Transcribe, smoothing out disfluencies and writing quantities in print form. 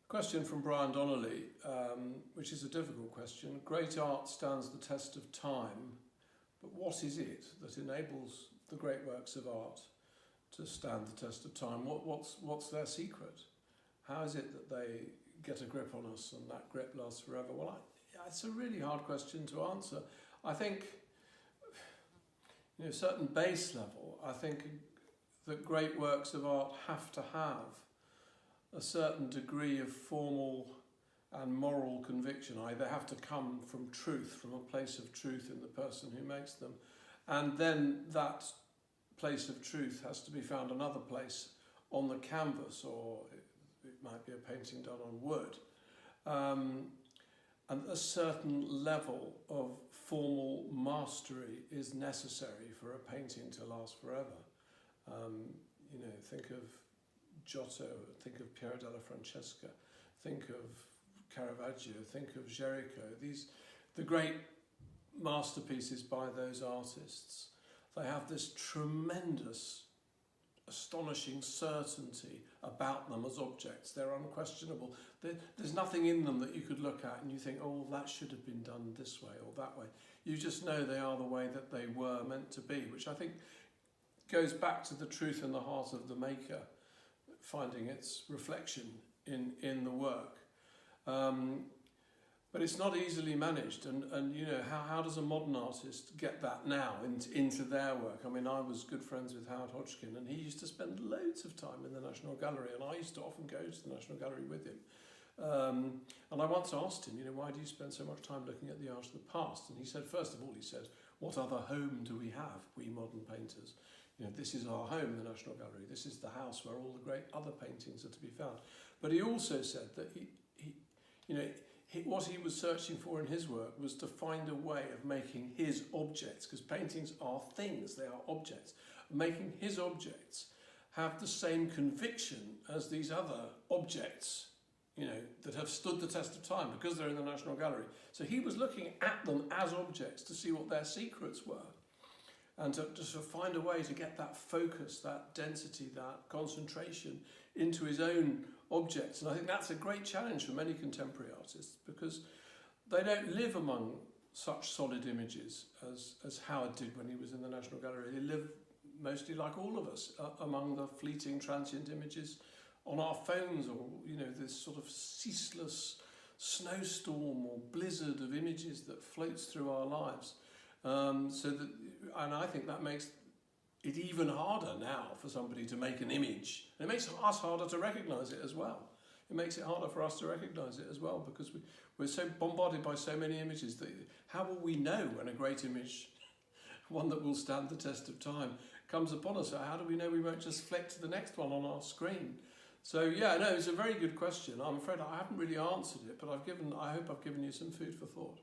Question from Brian Donnelly, which is a difficult question. Great art stands the test of time, but what is it that enables the great works of art to stand the test of time? What's their secret? How is it that they get a grip on us and that grip lasts forever? Well, it's a really hard question to answer. I think, certain base level, I think that great works of art have to have a certain degree of formal and moral conviction. They have to come from truth, from a place of truth in the person who makes them. And then that place of truth has to be found another place on the canvas, or it might be a painting done on wood. And a certain level of formal mastery is necessary for a painting to last forever. Think of Giotto, think of Piero della Francesca, think of Caravaggio, think of Géricault. The great masterpieces by those artists, they have this tremendous, astonishing certainty about them as objects. They're unquestionable. There's nothing in them that you could look at and you think, oh, that should have been done this way or that way. You just know they are the way that they were meant to be, which I think goes back to the truth in the heart of the maker, finding its reflection in the work. But it's not easily managed, and how does a modern artist get that now into their work? I mean, I was good friends with Howard Hodgkin, and he used to spend loads of time in the National Gallery, and I used to often go to the National Gallery with him. And I once asked him, why do you spend so much time looking at the art of the past? And he said, first of all, what other home do we have, we modern painters? This is our home, the National Gallery. This is the house where all the great other paintings are to be found. But he also said that what he was searching for in his work was to find a way of making his objects, because paintings are things, they are objects, making his objects have the same conviction as these other objects, that have stood the test of time because they're in the National Gallery. So he was looking at them as objects to see what their secrets were, and to sort of find a way to get that focus, that density, that concentration into his own objects. And I think that's a great challenge for many contemporary artists, because they don't live among such solid images as Howard did when he was in the National Gallery. They live mostly, like all of us, among the fleeting, transient images on our phones, or this sort of ceaseless snowstorm or blizzard of images that floats through our lives. And I think that makes it even harder now for somebody to make an image. And it makes us harder to recognise it as well. It makes it harder for us to recognise it as well, because we're so bombarded by so many images that how will we know when a great image, one that will stand the test of time, comes upon us? How do we know we won't just flick to the next one on our screen? So it's a very good question. I'm afraid I haven't really answered it, but I hope I've given you some food for thought.